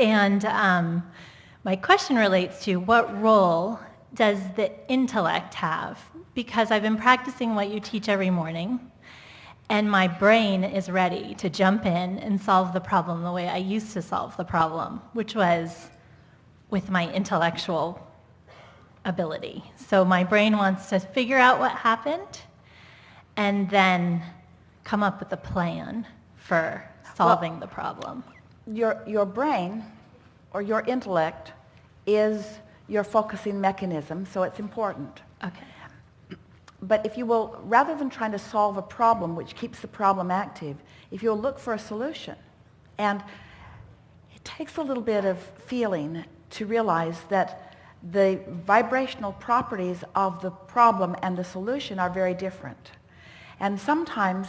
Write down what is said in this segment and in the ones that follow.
And my question relates to what role does the intellect have? Because I've been practicing what you teach every morning, and my brain is ready to jump in and solve the problem the way I used to solve the problem, which was with my intellectual ability. So my brain wants to figure out what happened and then come up with a plan for solving the problem. Your brain or your intellect is your focusing mechanism, so it's important. Okay. But if you will, rather than trying to solve a problem which keeps the problem active, if you'll look for a solution. And it takes a little bit of feeling to realize that the vibrational properties of the problem and the solution are very different. And sometimes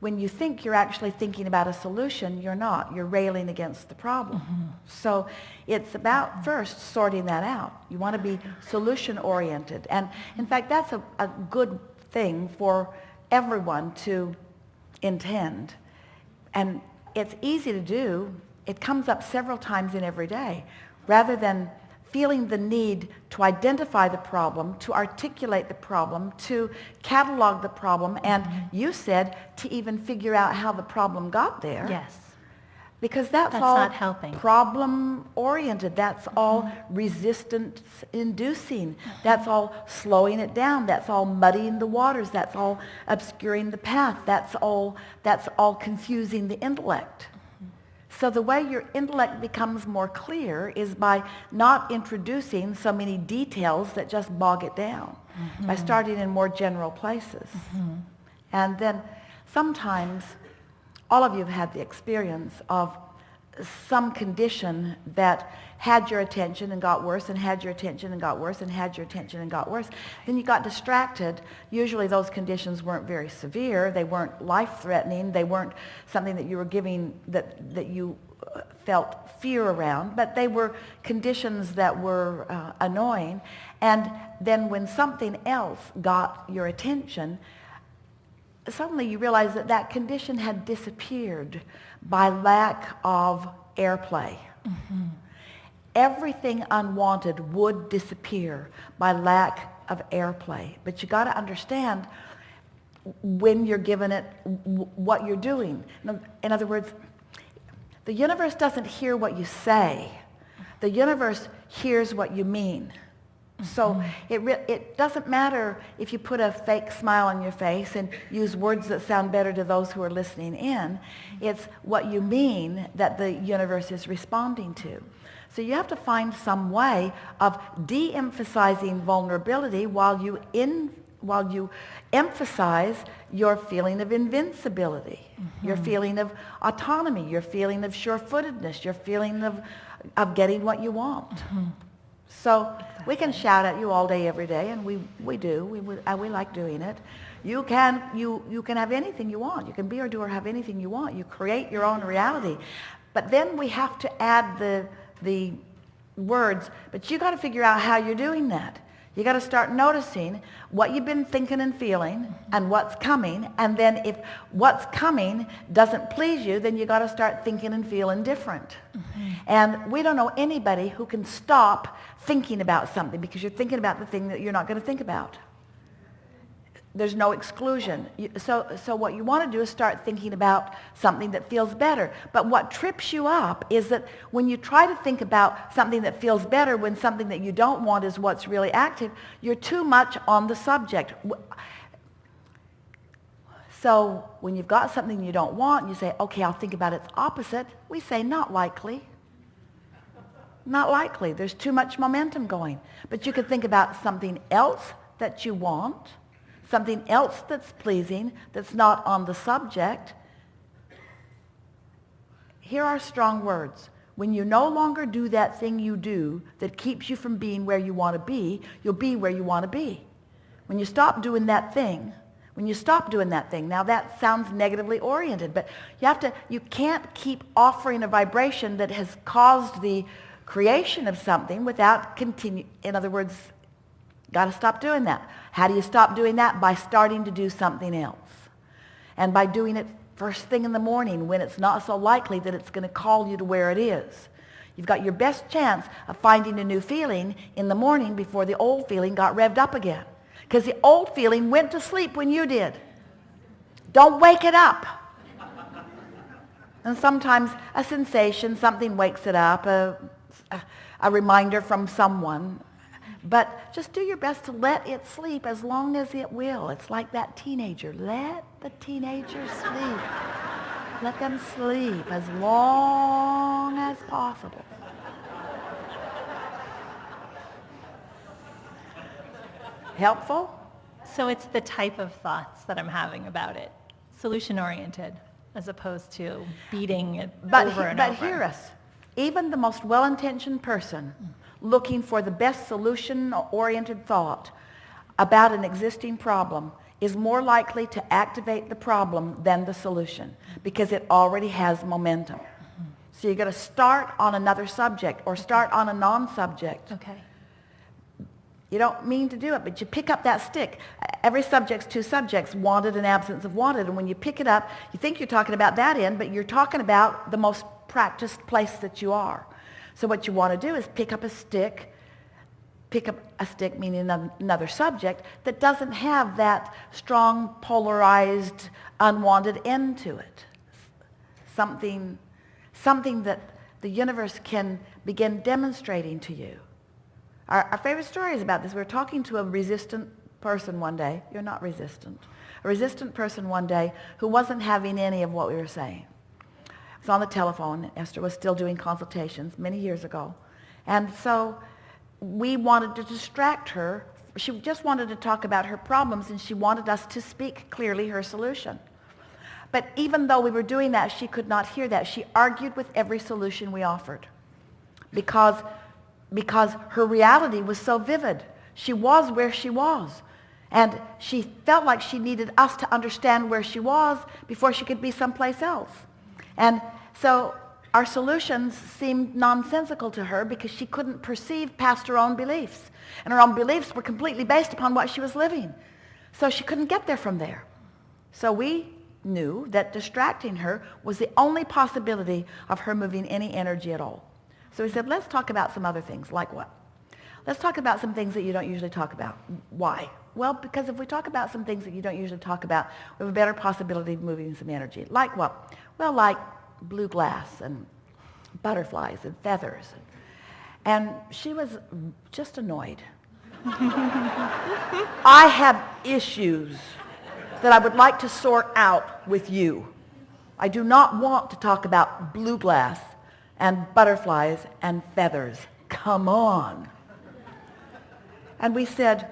when you think you're actually thinking about a solution, you're not. You're railing against the problem. Mm-hmm. So it's about first sorting that out. You want to be solution-oriented. And in fact, that's a good thing for everyone to intend. And it's easy to do. It comes up several times in every day. Rather than feeling the need to identify the problem, to articulate the problem, to catalog the problem, and you said to even figure out how the problem got there. Yes. Because that's all not helping. Problem-oriented. That's all resistance-inducing. That's all slowing it down. That's all muddying the waters. That's all obscuring the path. That's all confusing the intellect. So the way your intellect becomes more clear is by not introducing so many details that just bog it down, by starting in more general places. And then sometimes all of you have had the experience of some condition that had your attention and got worse, and had your attention and got worse, and had your attention and got worse. Then you got distracted. Usually those conditions weren't very severe. They weren't life-threatening. They weren't something that you were giving, that you felt fear around, but they were conditions that were annoying. And then when something else got your attention, suddenly you realize that that condition had disappeared by lack of airplay. Everything unwanted would disappear by lack of airplay. But you got to understand when you're given it what you're doing. In other words, the universe doesn't hear what you say. The universe hears what you mean. So it doesn't matter if you put a fake smile on your face and use words that sound better to those who are listening in. It's what you mean that the universe is responding to. So you have to find some way of de-emphasizing vulnerability while you emphasize your feeling of invincibility, your feeling of autonomy, your feeling of sure-footedness, your feeling of getting what you want. So we can shout at you all day, every day, and we do. We like doing it. You can have anything you want. You can be or do or have anything you want. You create your own reality. But then we have to add the words. But you got to figure out how you're doing that. You got to start noticing what you've been thinking and feeling and what's coming. And then if what's coming doesn't please you, then you got to start thinking and feeling different. And we don't know anybody who can stop thinking about something because you're thinking about the thing that you're not going to think about. There's no exclusion. So what you want to do is start thinking about something that feels better. But what trips you up is that when you try to think about something that feels better when something that you don't want is what's really active, you're too much on the subject. So when you've got something you don't want, you say, okay, I'll think about its opposite. We say, not likely. Not likely. There's too much momentum going. But you could think about something else that you want, something else that's pleasing, that's not on the subject. Here are strong words. When you no longer do that thing you do that keeps you from being where you want to be, you'll be where you want to be. When you stop doing that thing, now that sounds negatively oriented, but you can't keep offering a vibration that has caused the creation of something without continue. In other words, got to stop doing that. How do you stop doing that? By starting to do something else. And by doing it first thing in the morning when it's not so likely that it's going to call you to where it is. You've got your best chance of finding a new feeling in the morning before the old feeling got revved up again. Because the old feeling went to sleep when you did. Don't wake it up. And sometimes a sensation, something wakes it up, a reminder from someone. But just do your best to let it sleep as long as it will. It's like that teenager. Let the teenager sleep. Let them sleep as long as possible. Helpful? So it's the type of thoughts that I'm having about it, solution-oriented, as opposed to beating it over and over. But hear us. Even the most well-intentioned person looking for the best solution-oriented thought about an existing problem is more likely to activate the problem than the solution because it already has momentum. So you're going to start on another subject or start on a non-subject. Okay. You don't mean to do it, but you pick up that stick. Every subject's two subjects, wanted and absence of wanted. And when you pick it up, you think you're talking about that end, but you're talking about the most practiced place that you are. So what you want to do is pick up a stick meaning another subject that doesn't have that strong, polarized, unwanted end to it. Something that the universe can begin demonstrating to you. Our favorite story is about this. We were talking to a resistant person one day. You're not resistant. A resistant person one day who wasn't having any of what we were saying. I was on the telephone. Esther was still doing consultations many years ago. And so we wanted to distract her. She just wanted to talk about her problems, and she wanted us to speak clearly her solution. But even though we were doing that, she could not hear that. She argued with every solution we offered because her reality was so vivid. She was where she was. And she felt like she needed us to understand where she was before she could be someplace else. And so our solutions seemed nonsensical to her because she couldn't perceive past her own beliefs. And her own beliefs were completely based upon what she was living. So she couldn't get there from there. So we knew that distracting her was the only possibility of her moving any energy at all. So we said, let's talk about some other things. Like what? Let's talk about some things that you don't usually talk about. Why? Well, because if we talk about some things that you don't usually talk about, we have a better possibility of moving some energy. Like what? Well, like blue glass and butterflies and feathers. And she was just annoyed. I have issues that I would like to sort out with you. I do not want to talk about blue glass and butterflies and feathers. Come on. And we said,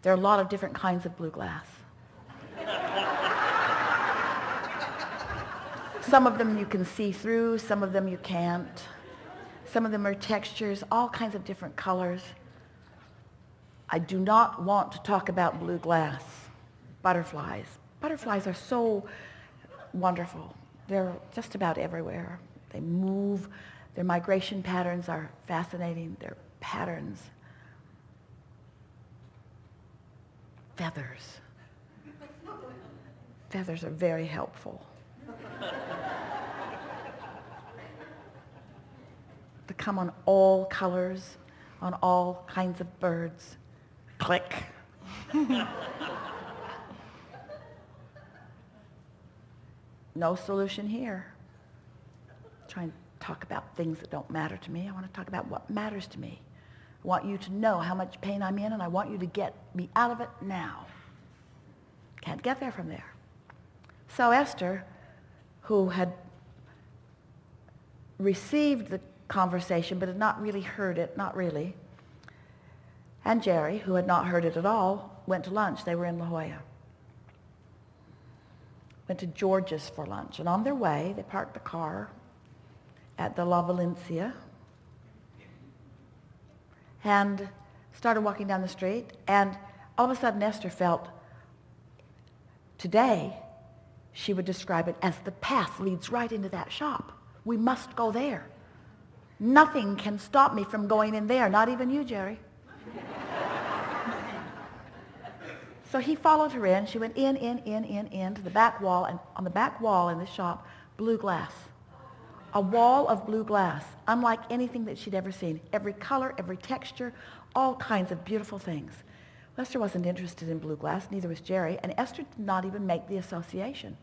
there are a lot of different kinds of blue glass. Some of them you can see through, some of them you can't. Some of them are textures, all kinds of different colors. I do not want to talk about blue glass. Butterflies. Butterflies are so wonderful. They're just about everywhere. They move. Their migration patterns are fascinating. Their patterns. Feathers. Feathers are very helpful. They come on all colors, on all kinds of birds. Click. No solution here. Trying to talk about things that don't matter to me. I want to talk about what matters to me. I want you to know how much pain I'm in, and I want you to get me out of it now. Can't get there from there. So Esther, who had received the conversation but had not really heard it, not really, and Jerry, who had not heard it at all, went to lunch. They were in La Jolla. Went to George's for lunch. And on their way, they parked the car at the La Valencia and started walking down the street. And all of a sudden, Esther felt, today, she would describe it as the path leads right into that shop. We must go there. Nothing can stop me from going in there, not even you, Jerry. So he followed her in. She went in to the back wall. And on the back wall in the shop, blue glass. a wall of blue glass, unlike anything that she'd ever seen. Every color, every texture, all kinds of beautiful things. Esther wasn't interested in blue glass, neither was Jerry, and Esther did not even make the association.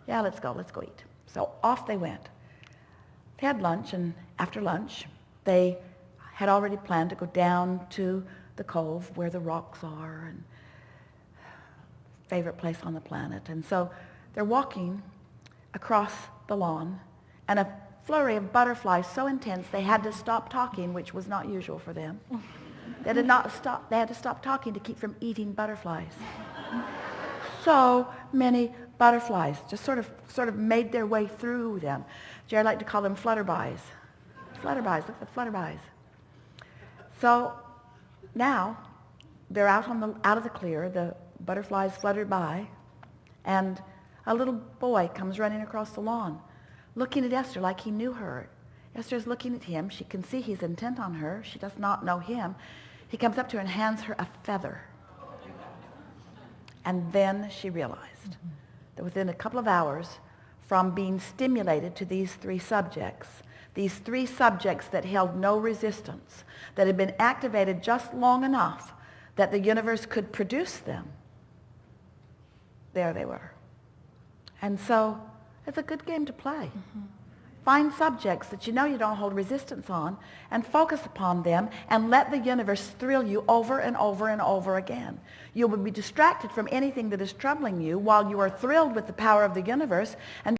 Yeah, let's go eat. So off they went. They had lunch, and after lunch, they had already planned to go down to the cove where the rocks are, and favorite place on the planet. And so they're walking across the lawn, and a flurry of butterflies so intense they had to stop talking, which was not usual for them. They had to stop talking to keep from eating butterflies. So many butterflies just sort of made their way through them. Jerry liked to call them flutterbys. Flutterbys, look at the flutterbys. So now they're out of the clear. The butterflies fluttered by, and a little boy comes running across the lawn, looking at Esther like he knew her. Esther's looking at him. She can see he's intent on her. She does not know him. He comes up to her and hands her a feather. And then she realized that within a couple of hours from being stimulated to these three subjects that held no resistance, that had been activated just long enough that the universe could produce them, there they were. And so it's a good game to play. Find subjects that you know you don't hold resistance on and focus upon them and let the universe thrill you over and over and over again. You will be distracted from anything that is troubling you while you are thrilled with the power of the universe and